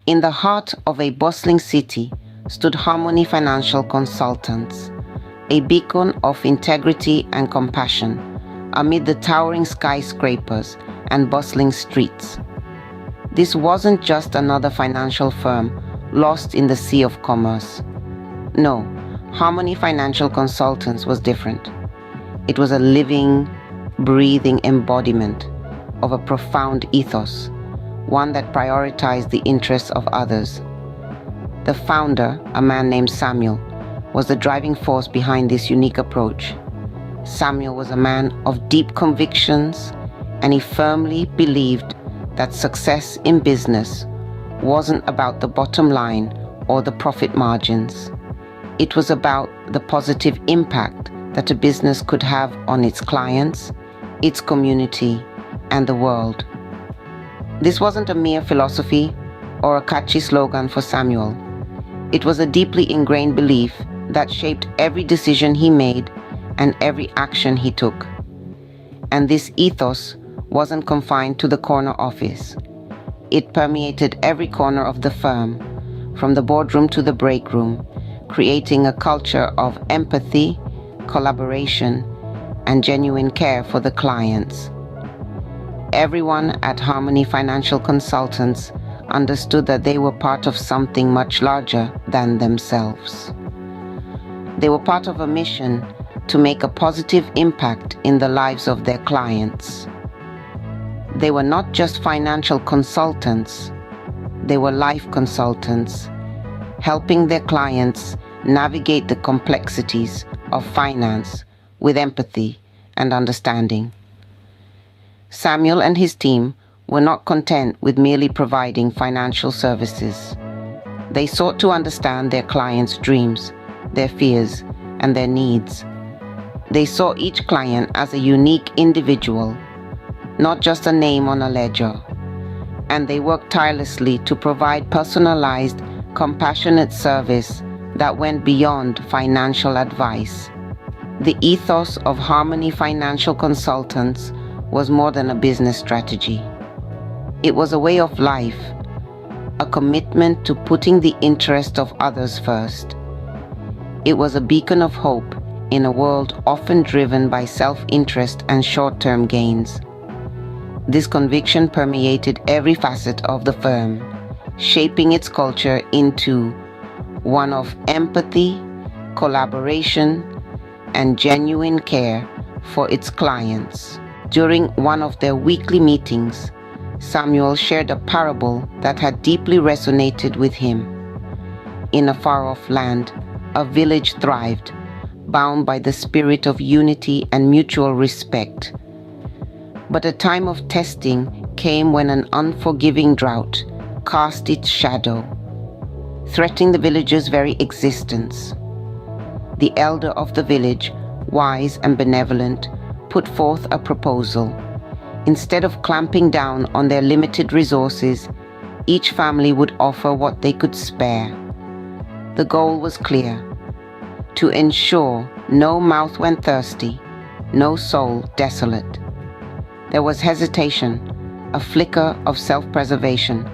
In the heart of a bustling city stood Harmony Financial Consultants, a beacon of integrity and compassion amid the towering skyscrapers and bustling streets. This wasn't just another financial firm lost in the sea of commerce. No, Harmony Financial Consultants was different. It was a living, breathing embodiment of a profound ethos, one that prioritized the interests of others. The founder, a man named Samuel, was the driving force behind this unique approach. Samuel was a man of deep convictions, and he firmly believed that success in business wasn't about the bottom line or the profit margins. It was about the positive impact that a business could have on its clients, its community, and the world. This wasn't a mere philosophy or a catchy slogan for Samuel. It was a deeply ingrained belief that shaped every decision he made and every action he took. And this ethos wasn't confined to the corner office. It permeated every corner of the firm, from the boardroom to the break room, creating a culture of empathy, collaboration, and genuine care for the clients. Everyone at Harmony Financial Consultants understood that they were part of something much larger than themselves. They were part of a mission to make a positive impact in the lives of their clients. They were not just financial consultants, they were life consultants, helping their clients navigate the complexities of finance with empathy and understanding. Samuel and his team were not content with merely providing financial services. They sought to understand their clients' dreams, their fears, and their needs. They saw each client as a unique individual, not just a name on a ledger. And they worked tirelessly to provide personalized, compassionate service that went beyond financial advice. The ethos of Harmony Financial Consultants was more than a business strategy. It was a way of life, a commitment to putting the interest of others first. It was a beacon of hope in a world often driven by self-interest and short-term gains. This conviction permeated every facet of the firm, shaping its culture into one of empathy, collaboration, and genuine care for its clients. During one of their weekly meetings, Samuel shared a parable that had deeply resonated with him. In a far-off land, a village thrived, bound by the spirit of unity and mutual respect. But a time of testing came when an unforgiving drought cast its shadow, threatening the village's very existence. The elder of the village, wise and benevolent, put forth a proposal. Instead of clamping down on their limited resources, each family would offer what they could spare. The goal was clear: to ensure no mouth went thirsty, no soul desolate. There was hesitation, a flicker of self-preservation,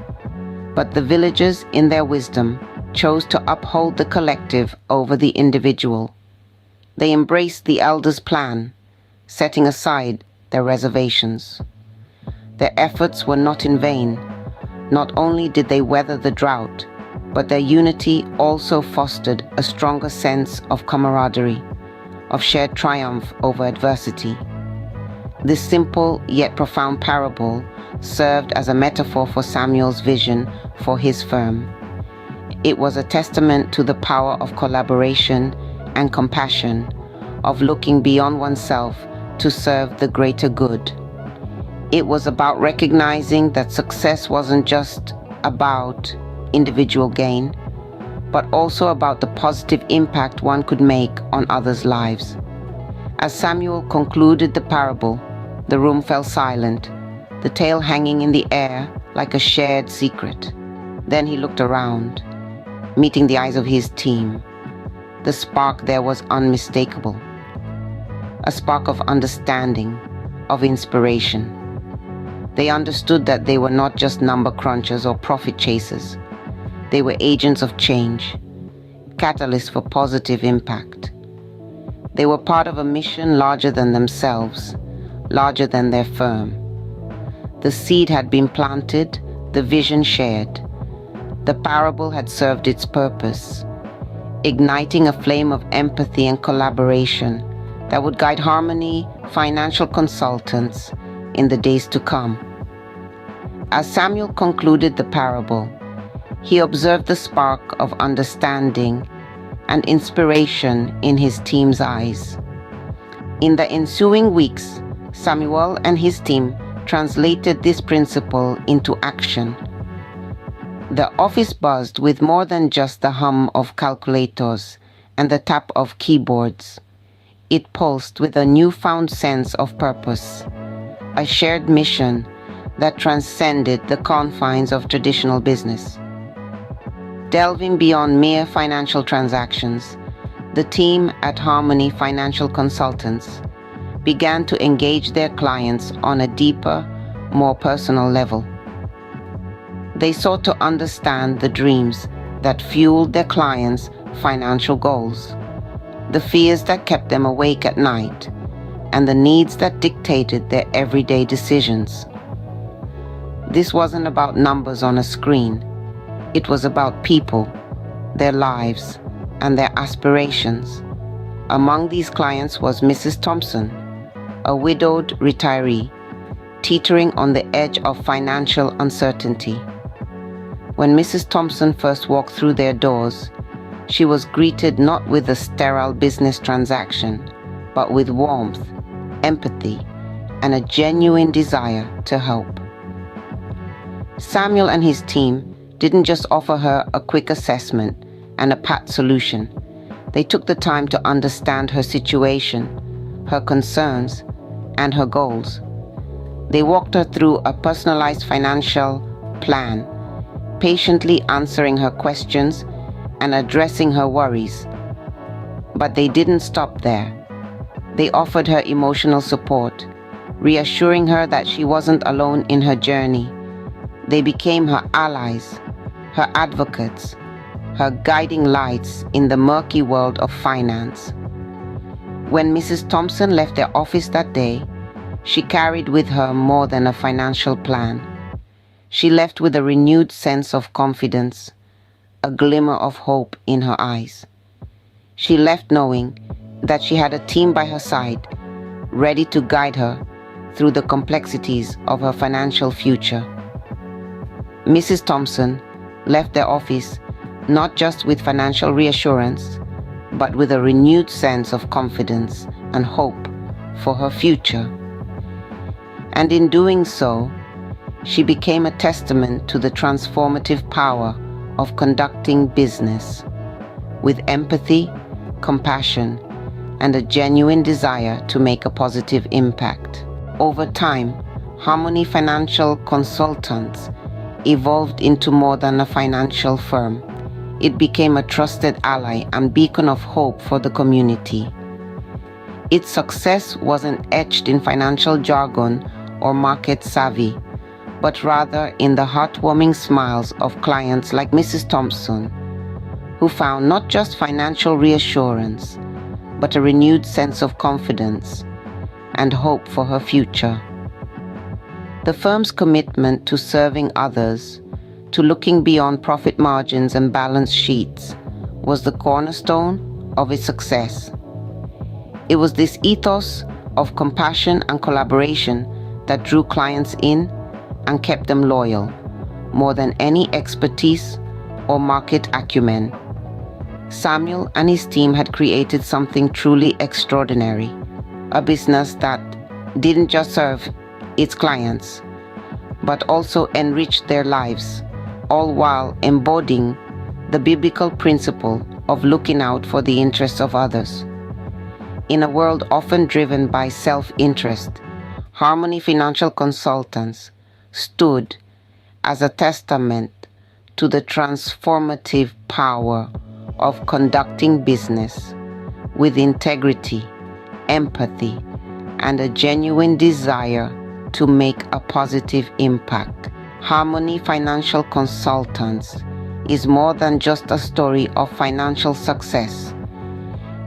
but the villagers, in their wisdom, chose to uphold the collective over the individual. They embraced the elder's plan, setting aside their reservations. Their efforts were not in vain. Not only did they weather the drought, but their unity also fostered a stronger sense of camaraderie, of shared triumph over adversity. This simple yet profound parable served as a metaphor for Samuel's vision for his firm. It was a testament to the power of collaboration and compassion, of looking beyond oneself to serve the greater good. It was about recognizing that success wasn't just about individual gain, but also about the positive impact one could make on others' lives. As Samuel concluded the parable, the room fell silent, the tale hanging in the air like a shared secret. Then he looked around, meeting the eyes of his team. The spark there was unmistakable. A spark of understanding, of inspiration. They understood that they were not just number crunchers or profit chasers, They were agents of change, catalysts for positive impact. They were part of a mission larger than themselves, larger than their firm. The seed had been planted, the vision shared. The parable had served its purpose, igniting a flame of empathy and collaboration that would guide Harmony Financial Consultants in the days to come. As Samuel concluded the parable, he observed the spark of understanding and inspiration in his team's eyes. In the ensuing weeks, Samuel and his team translated this principle into action. The office buzzed with more than just the hum of calculators and the tap of keyboards. It pulsed with a newfound sense of purpose, a shared mission that transcended the confines of traditional business. Delving beyond mere financial transactions, the team at Harmony Financial Consultants began to engage their clients on a deeper, more personal level. They sought to understand the dreams that fueled their clients' financial goals, the fears that kept them awake at night, and the needs that dictated their everyday decisions. This wasn't about numbers on a screen. It was about people, their lives, and their aspirations. Among these clients was Mrs. Thompson, a widowed retiree, teetering on the edge of financial uncertainty. When Mrs. Thompson first walked through their doors, she was greeted not with a sterile business transaction, but with warmth, empathy, and a genuine desire to help. Samuel and his team didn't just offer her a quick assessment and a pat solution. They took the time to understand her situation, her concerns, and her goals. They walked her through a personalized financial plan, patiently answering her questions and addressing her worries. But they didn't stop there. They offered her emotional support, reassuring her that she wasn't alone in her journey. They became her allies, her advocates, her guiding lights in the murky world of finance. When Mrs. Thompson left their office that day, she carried with her more than a financial plan. She left with a renewed sense of confidence, a glimmer of hope in her eyes. She left knowing that she had a team by her side, ready to guide her through the complexities of her financial future. Mrs. Thompson left their office not just with financial reassurance, but with a renewed sense of confidence and hope for her future. And in doing so, she became a testament to the transformative power of conducting business with empathy, compassion, and a genuine desire to make a positive impact. Over time, Harmony Financial Consultants evolved into more than a financial firm. It became a trusted ally and beacon of hope for the community. Its success wasn't etched in financial jargon or market savvy, but rather in the heartwarming smiles of clients like Mrs. Thompson, who found not just financial reassurance, but a renewed sense of confidence and hope for her future. The firm's commitment to serving others, to looking beyond profit margins and balance sheets, was the cornerstone of its success. It was this ethos of compassion and collaboration that drew clients in and kept them loyal, more than any expertise or market acumen. Samuel and his team had created something truly extraordinary, a business that didn't just serve its clients, but also enriched their lives, all while embodying the biblical principle of looking out for the interests of others. In a world often driven by self-interest, Harmony Financial Consultants stood as a testament to the transformative power of conducting business with integrity, empathy, and a genuine desire to make a positive impact. Harmony Financial Consultants is more than just a story of financial success.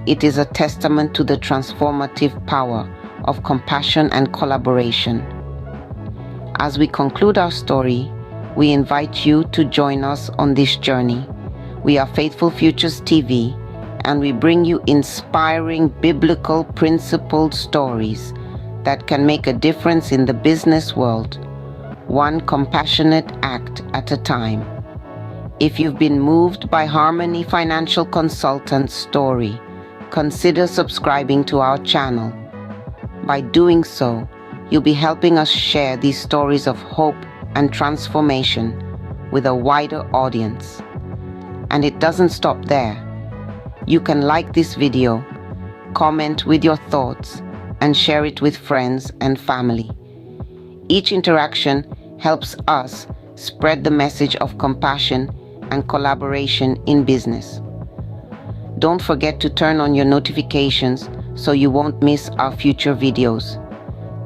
It is a testament to the transformative power of compassion and collaboration. As we conclude our story, we invite you to join us on this journey. We are Faithful Futures TV, and we bring you inspiring biblical principled stories that can make a difference in the business world, one compassionate act at a time. If you've been moved by Harmony Financial Consultant's story, consider subscribing to our channel. By doing so, you'll be helping us share these stories of hope and transformation with a wider audience. And it doesn't stop there. You can like this video, comment with your thoughts, and share it with friends and family. Each interaction helps us spread the message of compassion and collaboration in business. Don't forget to turn on your notifications so you won't miss our future videos.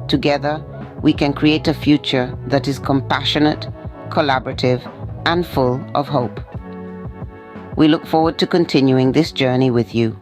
Together, we can create a future that is compassionate, collaborative, and full of hope. We look forward to continuing this journey with you.